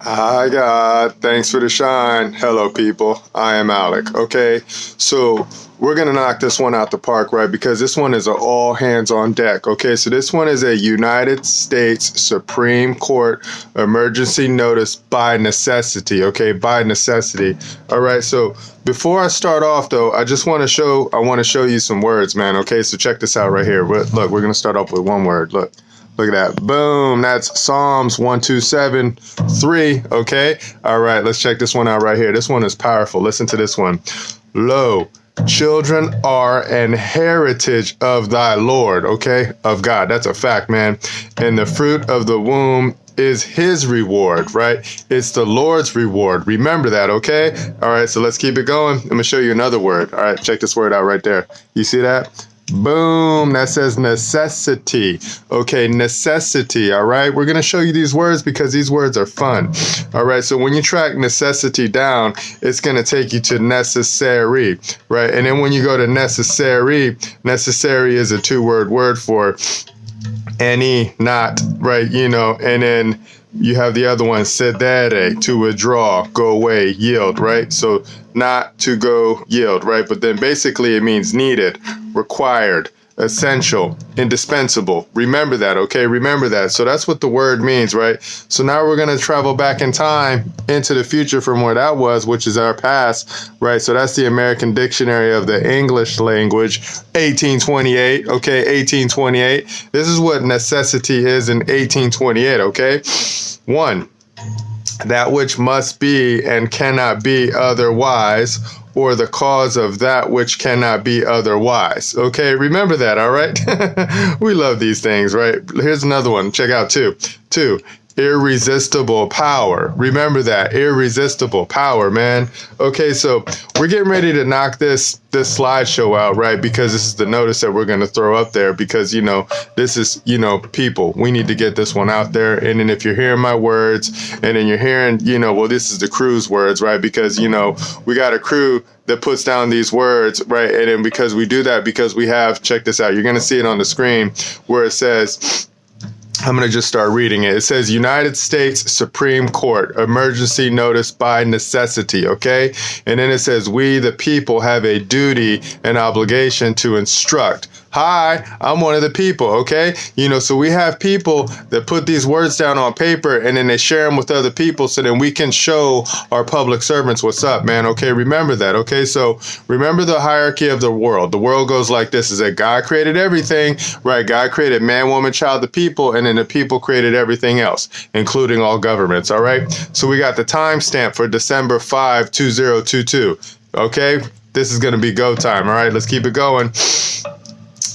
Hi, God. Thanks for the shine. Hello, people. I am Alec. Okay, so we're going to knock this one out the park, right? Because this one is an all hands on deck. Okay, so this one is a United States Supreme Court emergency notice by necessity. Okay, by necessity. All right, so before I start off, though, I want to show you some words, man. Okay, so check this out right here. Look, we're going to start off with one word. Look at that. Boom. That's Psalms 127:3. Okay. All right. Let's check this one out right here. This one is powerful. Listen to this one. Lo, children are an heritage of thy Lord. Okay. Of God. That's a fact, man. And the fruit of the womb is his reward, right? It's the Lord's reward. Remember that. Okay. All right. So let's keep it going. I'm going to show you another word. All right. Check this word out right there. You see that? Boom, that says necessity. Okay, necessity, all right? We're going to show you these words because these words are fun. All right, so when you track necessity down, it's going to take you to necessary, right? And then when you go to necessary is a two-word word for any, not, right? And then you have the other one, cedere, to withdraw, go away, yield, right? So not to go, yield, right? But then basically it means needed, required, essential, indispensable. Remember that, okay? Remember that. So that's what the word means, right? So now we're going to travel back in time into the future from where that was, which is our past, right? So that's the American Dictionary of the English Language, 1828, okay? 1828. This is what necessity is in 1828, okay? 1, that which must be and cannot be otherwise, or the cause of that which cannot be otherwise. Okay, remember that, all right? We love these things, right? Here's another one. Check out 2. 2, irresistible power. Remember that, irresistible power, man. Okay, so we're getting ready to knock this slideshow out, right? Because this is the notice that we're going to throw up there because, this is, people. We need to get this one out there. And then if you're hearing my words and then you're hearing, well, this is the crew's words, right? Because, we got a crew that puts down these words, right? And then because we do that, because we have, check this out, you're going to see it on the screen where it says, I'm going to just start reading it. It says United States Supreme Court emergency notice by necessity, okay? And then it says we, the people, have a duty and obligation to instruct. Hi, I'm one of the people, okay? So we have people that put these words down on paper and then they share them with other people so then we can show our public servants what's up, man, okay? Remember that, okay? So remember the hierarchy of the world. The world goes like this, is that God created everything, right? God created man, woman, child, the people, and then the people created everything else, including all governments, all right? So we got the timestamp for December 5, 2022, okay? This is going to be go time, all right? Let's keep it going.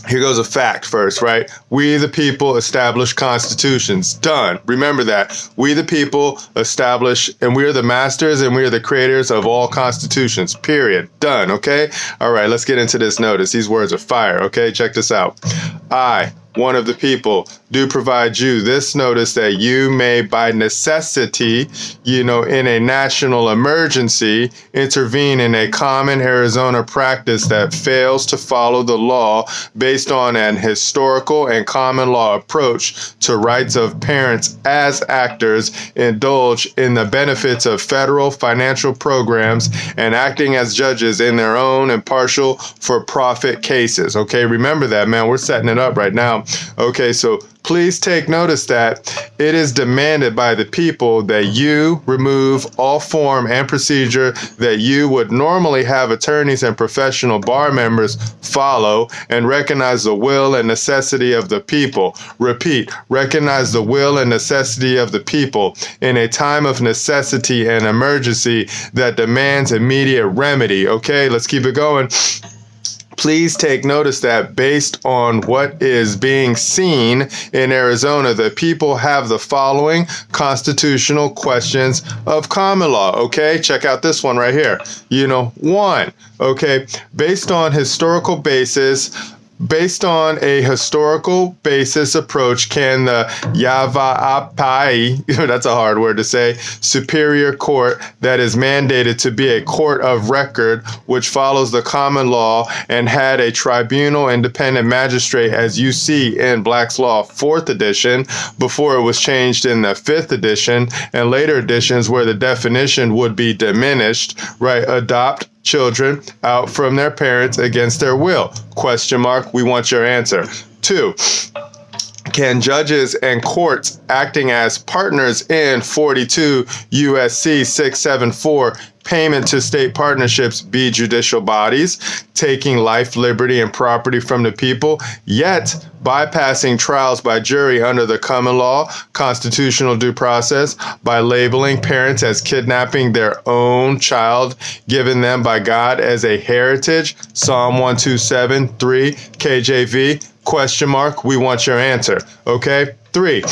Here goes a fact first, right? We, the people, establish constitutions. Done. Remember that. We, the people, establish, and we are the masters and we are the creators of all constitutions. Period. Done. Okay? All right, let's get into this notice. These words are fire. Okay? Check this out. I, one of the people, do provide you this notice that you may by necessity, in a national emergency, intervene in a common Arizona practice that fails to follow the law based on an historical and common law approach to rights of parents as actors, indulge in the benefits of federal financial programs, and acting as judges in their own impartial for-profit cases. Okay, remember that, man. We're setting it up right now. Okay, so please take notice that it is demanded by the people that you remove all form and procedure that you would normally have attorneys and professional bar members follow, and recognize the will and necessity of the people. Repeat, recognize the will and necessity of the people in a time of necessity and emergency that demands immediate remedy. Okay, let's keep it going. Please take notice that based on what is being seen in Arizona, the people have the following constitutional questions of common law. Okay, check out this one right here. 1, okay, based on historical basis Based on a historical basis approach, can the Yavaapai, that's a hard word to say, superior court that is mandated to be a court of record, which follows the common law and had a tribunal independent magistrate, as you see in Black's Law 4th edition, before it was changed in the 5th edition and later editions where the definition would be diminished, right? Adopt children out from their parents against their will? Question mark. We want your answer. 2. Can judges and courts acting as partners in 42 USC 674 payment to state partnerships be judicial bodies, taking life, liberty, and property from the people, yet bypassing trials by jury under the common law, constitutional due process, by labeling parents as kidnapping their own child given them by God as a heritage? Psalm 127:3 KJV? Question mark. We want your answer. Okay. 3.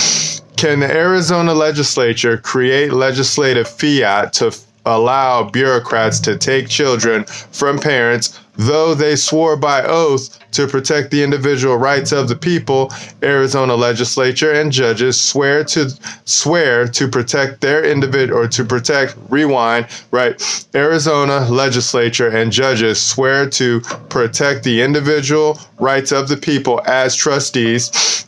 Can the Arizona legislature create legislative fiat to allow bureaucrats to take children from parents, though they swore by oath to protect the individual rights of the people? Arizona legislature and judges swear to protect their individual, or to protect, rewind, right? Arizona legislature and judges swear to protect the individual rights of the people as trustees.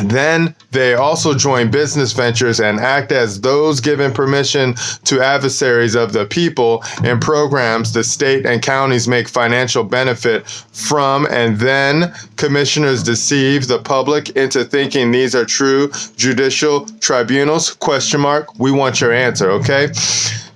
Then they also join business ventures and act as those given permission to adversaries of the people in programs the state and counties make financial benefit from, and then commissioners deceive the public into thinking these are true judicial tribunals? Question mark. We want your answer, okay?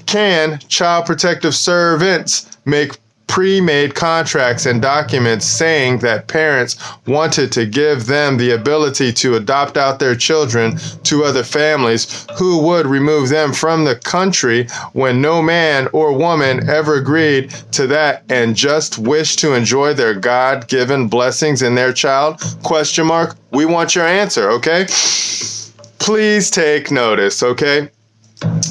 Can child protective servants make pre-made contracts and documents saying that parents wanted to give them the ability to adopt out their children to other families who would remove them from the country when no man or woman ever agreed to that and just wished to enjoy their God-given blessings in their child? Question mark. We want your answer, okay? Please take notice, okay?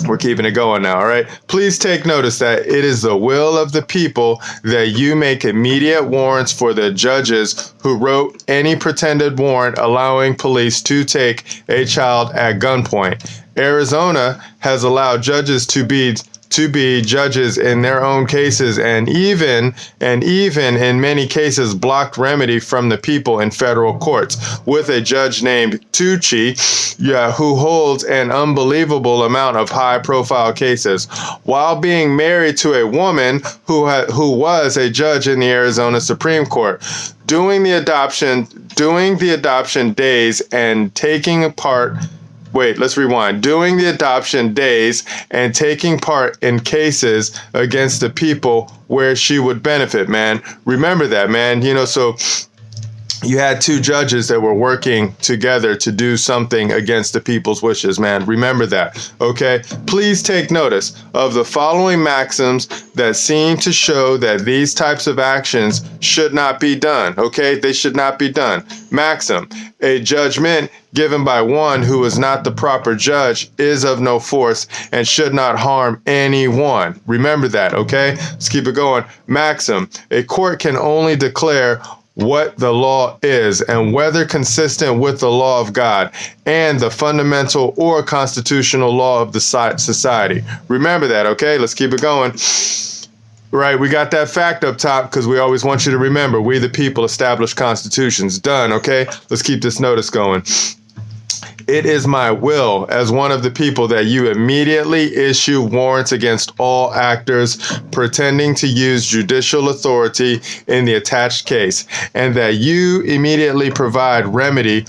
We're keeping it going now, all right? Please take notice that it is the will of the people that you make immediate warrants for the judges who wrote any pretended warrant allowing police to take a child at gunpoint. Arizona has allowed judges to be judges in their own cases, and even in many cases blocked remedy from the people in federal courts, with a judge named Tucci, who holds an unbelievable amount of high-profile cases, while being married to a woman who was a judge in the Arizona Supreme Court. Doing the adoption days and taking part Doing the adoption days and taking part in cases against the people where she would benefit, man. Remember that, man. So you had 2 judges that were working together to do something against the people's wishes, man. Remember that, okay? Please take notice of the following maxims that seem to show that these types of actions should not be done, okay? They should not be done. Maxim: a judgment given by one who is not the proper judge is of no force and should not harm anyone. Remember that, okay? Let's keep it going. Maxim: a court can only declare what the law is and whether consistent with the law of God and the fundamental or constitutional law of the society. Remember that, okay? Let's keep it going. Right, we got that fact up top because we always want you to remember, we the people establish constitutions. Done, okay? Let's keep this notice going. It is my will as one of the people that you immediately issue warrants against all actors pretending to use judicial authority in the attached case, and that you immediately provide remedy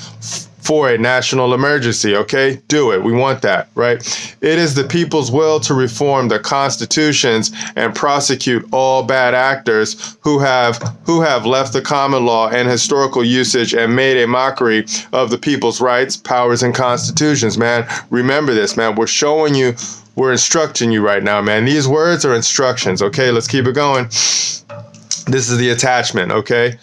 for a national emergency, okay? Do it. We want that, right? It is the people's will to reform the constitutions and prosecute all bad actors who have left the common law and historical usage and made a mockery of the people's rights, powers, and constitutions, man. Remember this, man. We're instructing you right now, man. These words are instructions, okay? Let's keep it going. This is the attachment, okay?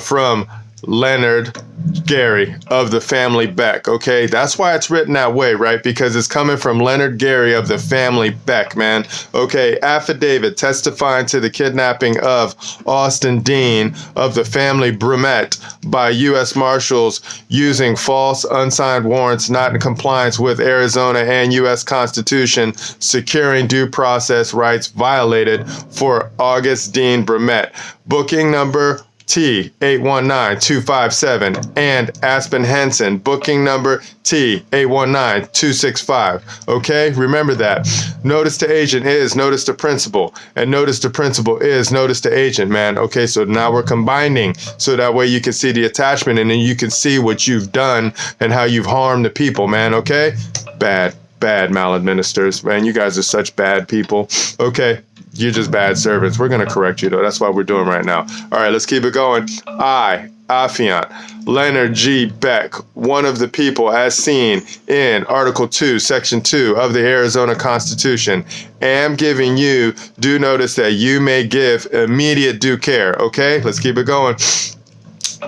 From Leonard Gary of the family Beck, okay? That's why it's written that way, right? Because it's coming from Leonard Gary of the family Beck, man. Okay, affidavit testifying to the kidnapping of Austen Dean of the family Brumet by US Marshals using false unsigned warrants not in compliance with Arizona and US Constitution, securing due process rights violated for August Dean Brumet. Booking number T819257 and Aspen Henson, booking number T819265. Okay, remember that. Notice to agent is notice to principal, and notice to principal is notice to agent, man. Okay, so now we're combining so that way you can see the attachment and then you can see what you've done and how you've harmed the people, man. Okay, bad maladministrators, man. You guys are such bad people. Okay. You're just bad servants. We're going to correct you, though. That's what we're doing right now. All right, let's keep it going. I, affiant, Leonard G. Beck, one of the people as seen in Article 2, Section 2 of the Arizona Constitution, am giving you due notice that you may give immediate due care. Okay, let's keep it going.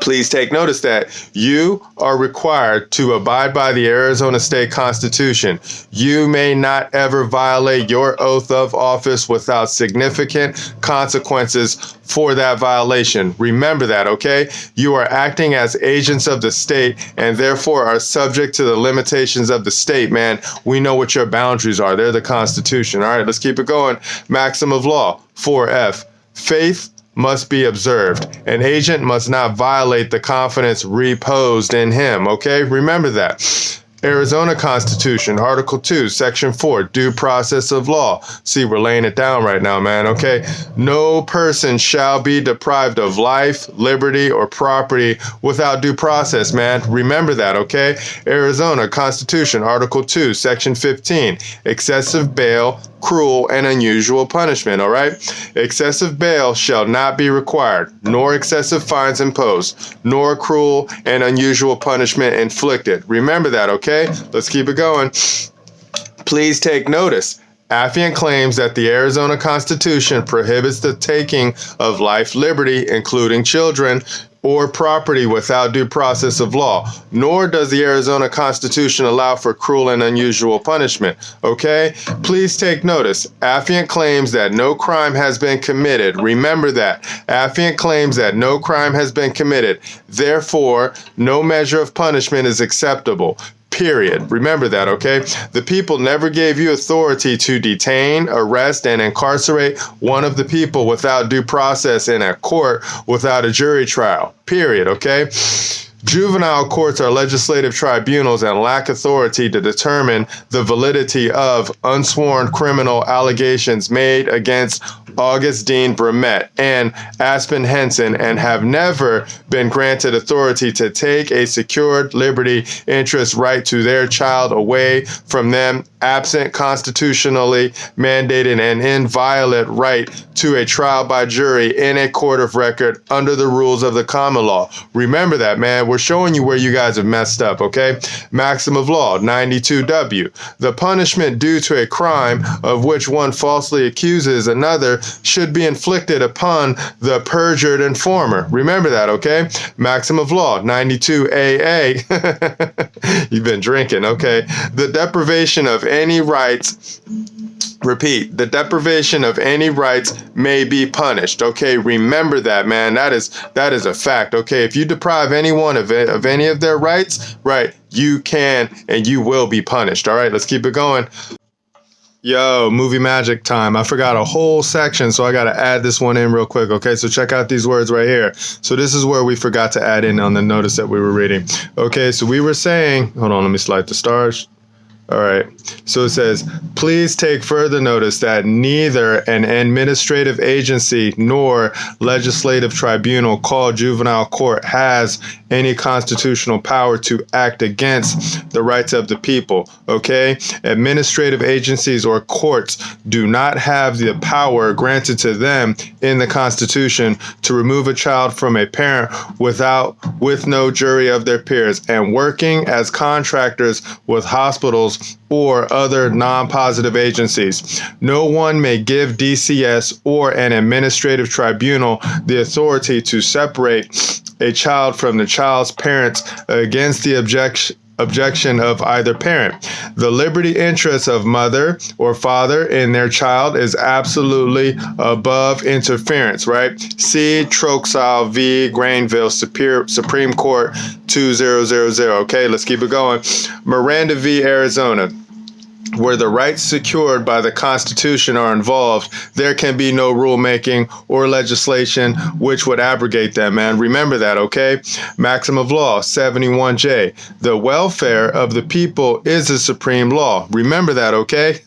Please take notice that you are required to abide by the Arizona State Constitution. You may not ever violate your oath of office without significant consequences for that violation. Remember that, okay? You are acting as agents of the state and therefore are subject to the limitations of the state, man. We know what your boundaries are. They're the Constitution. All right, let's keep it going. Maxim of law, 4F. Faith must be observed. An agent must not violate the confidence reposed in him, okay? Remember that. Arizona Constitution, Article 2, Section 4, due process of law. See, we're laying it down right now, man, okay? No person shall be deprived of life, liberty, or property without due process, man. Remember that, okay? Arizona Constitution, Article 2, Section 15, excessive bail, cruel and unusual punishment, all right? Excessive bail shall not be required, nor excessive fines imposed, nor cruel and unusual punishment inflicted. Remember that, okay? Let's keep it going. Please take notice. Affiant claims that the Arizona Constitution prohibits the taking of life, liberty, including children, or property without due process of law, nor does the Arizona Constitution allow for cruel and unusual punishment, okay? Please take notice. Affiant claims that no crime has been committed. Remember that. Affiant claims that no crime has been committed. Therefore, no measure of punishment is acceptable. Period. Remember that, okay? The people never gave you authority to detain, arrest, and incarcerate one of the people without due process in a court without a jury trial. Period, okay? Juvenile courts are legislative tribunals and lack authority to determine the validity of unsworn criminal allegations made against August Dean Brumet and Aspen Henson, and have never been granted authority to take a secured liberty interest right to their child away from them, absent constitutionally mandated and inviolate right to a trial by jury in a court of record under the rules of the common law. Remember that, man. We're showing you where you guys have messed up, okay? Maxim of law, 92W. The punishment due to a crime of which one falsely accuses another should be inflicted upon the perjured informer. Remember that, okay? Maxim of law, 92AA. You've been drinking, okay? The deprivation of any rights, repeat, the deprivation of any rights may be punished, okay? Remember that, man. That is a fact, okay? If you deprive anyone of any of their rights, right, you can and you will be punished, all right? Let's keep it going. Yo, movie magic time. I forgot a whole section, so I got to add this one in real quick, okay? So check out these words right here. So this is where we forgot to add in on the notice that we were reading. Okay, so we were saying, hold on, let me slide the stars. All right, so it says, please take further notice that neither an administrative agency nor legislative tribunal called juvenile court has any constitutional power to act against the rights of the people, okay? Administrative agencies or courts do not have the power granted to them in the Constitution to remove a child from a parent with no jury of their peers, and working as contractors with hospitals or other non-positive agencies. No one may give DCS or an administrative tribunal the authority to separate a child from the child's parents against the objection of either parent. The liberty interest of mother or father in their child is absolutely above interference, right? See Troxel v. Granville, Supreme Court 2000. Okay, let's keep it going. Miranda v. Arizona. Where the rights secured by the Constitution are involved, there can be no rulemaking or legislation which would abrogate them, man. Remember that, okay? Maxim of Law 71J. The welfare of the people is the supreme law. Remember that, okay?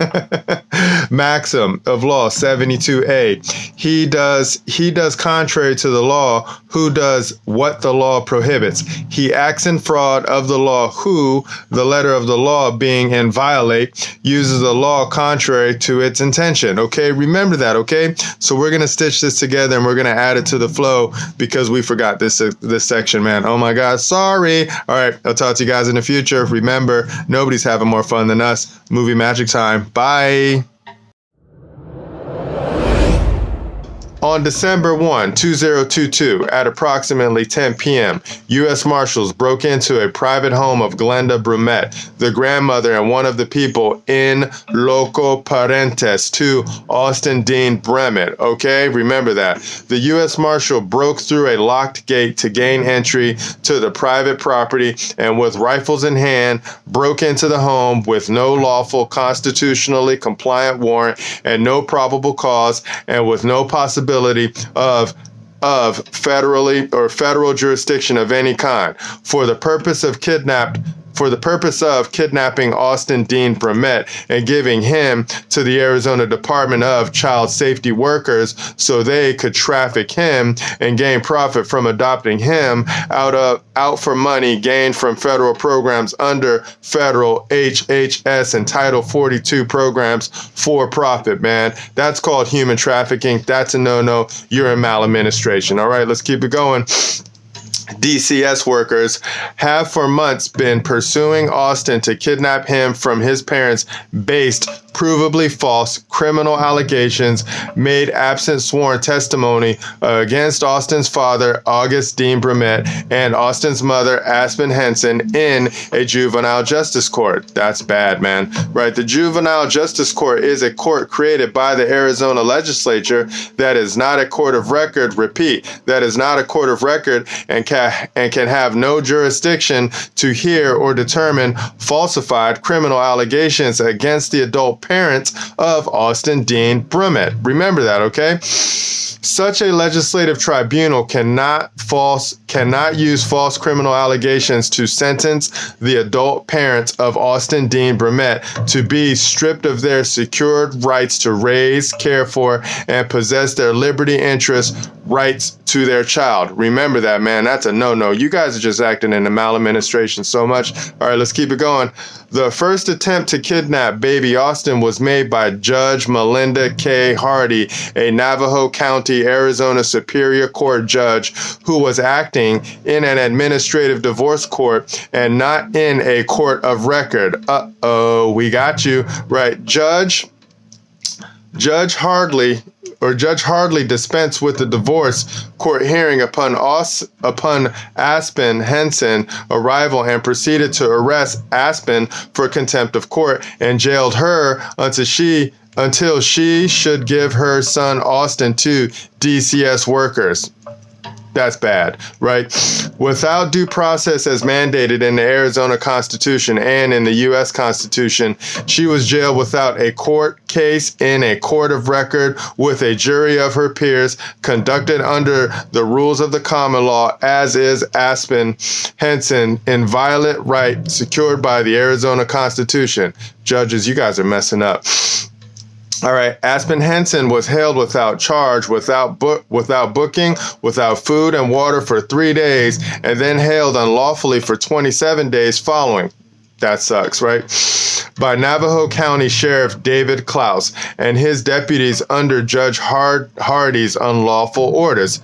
Maxim of Law 72A. He does contrary to the law who does what the law prohibits. He acts in fraud of the law who, the letter of the law being in violate, uses the law contrary to its intention. Okay, remember that, okay? So we're going to stitch this together and we're going to add it to the flow because we forgot this section, man. Oh my God, sorry. All right, I'll talk to you guys in the future. Remember, nobody's having more fun than us. Movie magic time. Bye. On December 1, 2022, at approximately 10 p.m., US Marshals broke into a private home of Glenda Brumette, the grandmother and one of the people in loco parentes to Austen Dean Brumette. Okay, remember that. The US Marshal broke through a locked gate to gain entry to the private property and with rifles in hand, broke into the home with no lawful, constitutionally compliant warrant and no probable cause and with no possibility of federal jurisdiction of any kind for the purpose of kidnapping Austen Dean Brumette and giving him to the Arizona Department of Child Safety Workers so they could traffic him and gain profit from adopting him out for money gained from federal programs under federal HHS and Title 42 programs for profit, man. That's called human trafficking. That's a no-no. You're in maladministration. All right, let's keep it going. DCS workers have for months been pursuing Austen to kidnap him from his parents based provably false criminal allegations made absent sworn testimony against Austen's father, August Dean Brumette, and Austen's mother, Aspen Henson, in a juvenile justice court. That's bad, man. Right? The juvenile justice court is a court created by the Arizona legislature that is not a court of record. Repeat, that is not a court of record and can have no jurisdiction to hear or determine falsified criminal allegations against the adult parents of Austen Dean Brumette. Remember that, okay? Such a legislative tribunal cannot use false criminal allegations to sentence the adult parents of Austen Dean Brumette to be stripped of their secured rights to raise, care for, and possess their liberty interest rights to their child. Remember that, man. That's a no-no. You guys are just acting in the maladministration so much. All right, let's keep it going. The first attempt to kidnap baby Austen was made by Judge Melinda K. Hardy, a Navajo County, Arizona Superior Court judge who was acting in an administrative divorce court and not in a court of record. Uh-oh, we got you. Right, Judge Hardley dispensed with the divorce court hearing upon Aspen Henson arrival and proceeded to arrest Aspen for contempt of court and jailed her until she should give her son Austen to DCS workers. That's bad, right? Without due process as mandated in the Arizona Constitution and in the U.S. Constitution, she was jailed without a court case in a court of record with a jury of her peers conducted under the rules of the common law, as is Aspen Henson, in violent right secured by the Arizona Constitution. Judges, you guys are messing up. All right, Aspen Henson was held without charge, without booking, without food and water for 3 days, and then held unlawfully for 27 days following. That sucks, right? By Navajo County Sheriff David Klaus and his deputies under Judge Hardy's unlawful orders.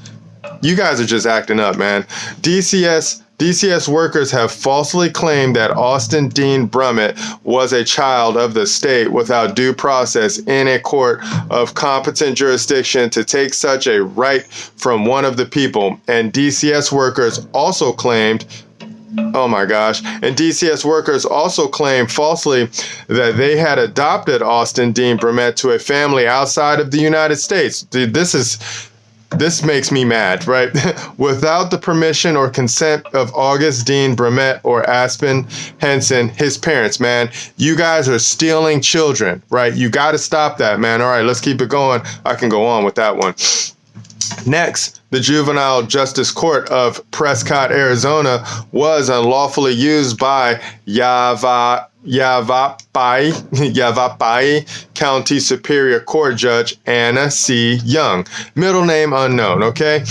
You guys are just acting up, man. DCS DCS workers have falsely claimed that Austen Dean Brummett was a child of the state without due process in a court of competent jurisdiction to take such a right from one of the people. And DCS workers also claimed and DCS workers also claimed falsely that they had adopted Austen Dean Brummett to a family outside of the United States. Dude, this makes me mad, right? Without the permission or consent of August Dean Brummett or Aspen Henson, his parents, man. You guys are stealing children, right? You got to stop that, man. All right, let's keep it going. I can go on with that one. Next, the Juvenile Justice Court of Prescott, Arizona was unlawfully used by Yavapai County Superior Court Judge Anna C. Young, middle name unknown, okay,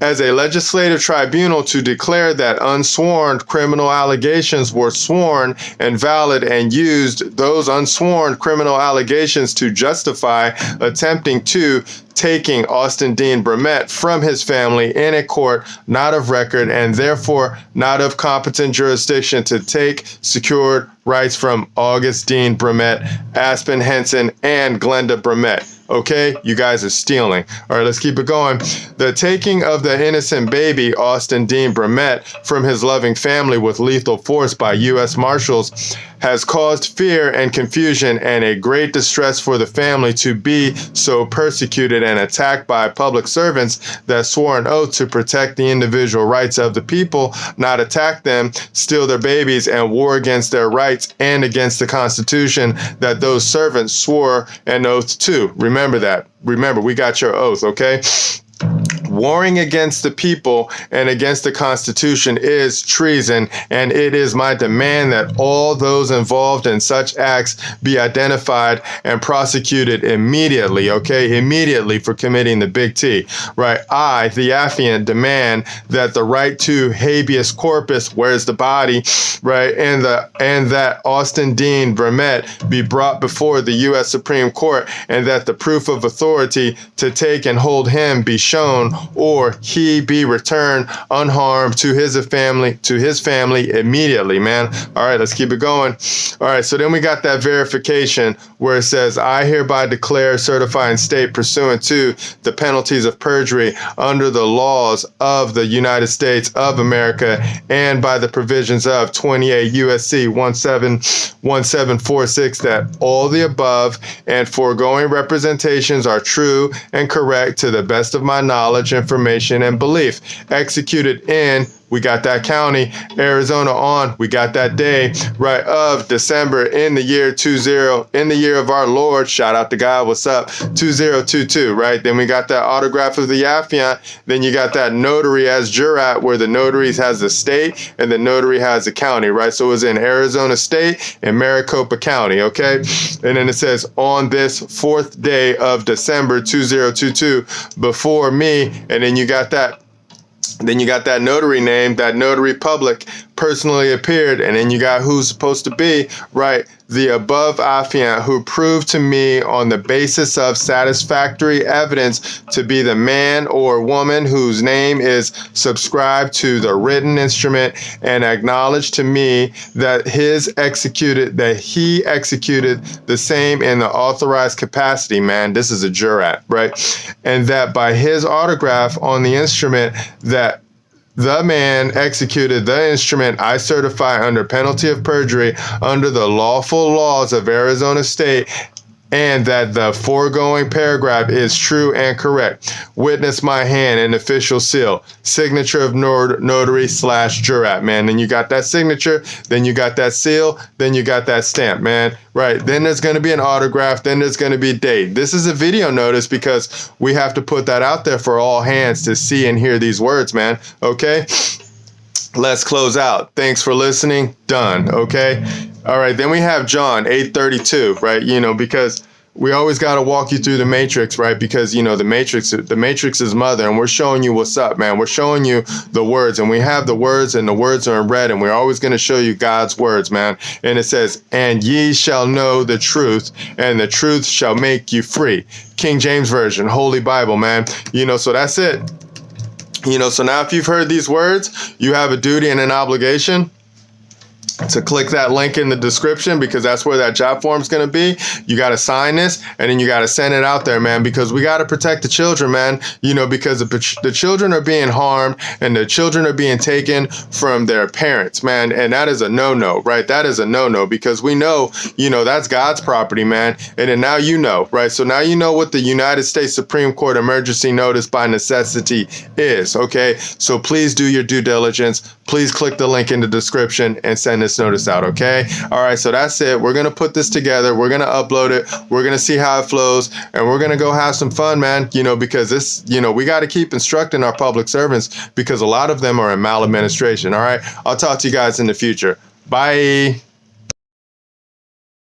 as a legislative tribunal to declare that unsworn criminal allegations were sworn and valid, and used those unsworn criminal allegations to justify attempting to taking Austen Dean Brummett from his family in a court not of record and therefore not of competent jurisdiction to take secured rights from August Dean Brummett, Aspen Henson, and Glenda Brummett. Okay, you guys are stealing. All right, let's keep it going. The taking of the innocent baby, Austen Dean Brummett, from his loving family with lethal force by US Marshals has caused fear and confusion and a great distress for the family to be so persecuted and attacked by public servants that swore an oath to protect the individual rights of the people, not attack them, steal their babies, and war against their rights and against the Constitution that those servants swore an oath to. Remember that. Remember, we got your oath, okay? Warring against the people and against the Constitution is treason, and it is my demand that all those involved in such acts be identified and prosecuted immediately, okay? Immediately for committing the big T, right? I, the affiant, demand that the right to habeas corpus, where's the body, right? And that Austen Dean Brummett be brought before the U.S. Supreme Court, and that the proof of authority to take and hold him be shown, or he be returned unharmed to his family immediately, man. All right, let's keep it going. All right, so then we got that verification where it says, I hereby declare, certify, and state pursuant to the penalties of perjury under the laws of the United States of America and by the provisions of 28 USC 1746 that all the above and foregoing representations are true and correct to the best of my knowledge, information, and belief. Executed in, we got that county, Arizona on, we got that day, right, of December in the year 20, in the year of our Lord, shout out to God, what's up, 2022, right? Then we got that autograph of the affiant, then you got that notary as jurat, where the notary has the state and the notary has the county, right? So it was in Arizona State and Maricopa County, okay? And then it says, on this 4th day of December 2022, before me, and then you got that notary name, that notary public personally appeared, and then you got who's supposed to be, right, the above affiant who proved to me on the basis of satisfactory evidence to be the man or woman whose name is subscribed to the written instrument, and acknowledged to me that he executed the same in the authorized capacity, man. This is a jurat, right? And that by his autograph on the instrument that the man executed the instrument, I certify under penalty of perjury under the lawful laws of Arizona State, and that the foregoing paragraph is true and correct. Witness my hand and official seal. Signature of notary / jurat, man. Then you got that signature, then you got that seal, then you got that stamp, man. Right, then there's going to be an autograph, then there's going to be date. This is a video notice because we have to put that out there for all hands to see and hear these words, man. Okay? Let's close out. Thanks for listening. Done. Okay? All right, then we have John 8:32, right? You know, because we always got to walk you through the matrix, right? Because, you know, the matrix is mother, and we're showing you what's up, man. We're showing you the words, and we have the words, and the words are in red, and we're always going to show you God's words, man. And it says, and ye shall know the truth, and the truth shall make you free. King James Version, Holy Bible, man. You know, so that's it. So now if you've heard these words, you have a duty and an obligation to click that link in the description, because that's where that job form is going to be. You got to sign this, and then you got to send it out there, man, because we got to protect the children, man, because the children are being harmed and the children are being taken from their parents, man. And that is a no-no, right? That is a no-no, because we know, that's God's property, man. And then now right? So now you know what the United States Supreme Court emergency notice by necessity is, okay? So please do your due diligence. Please click the link in the description and send this notice out, okay? All right, so that's it. We're going to put this together. We're going to upload it. We're going to see how it flows, and we're going to go have some fun, man, because this, we got to keep instructing our public servants, because a lot of them are in maladministration, all right? I'll talk to you guys in the future. Bye.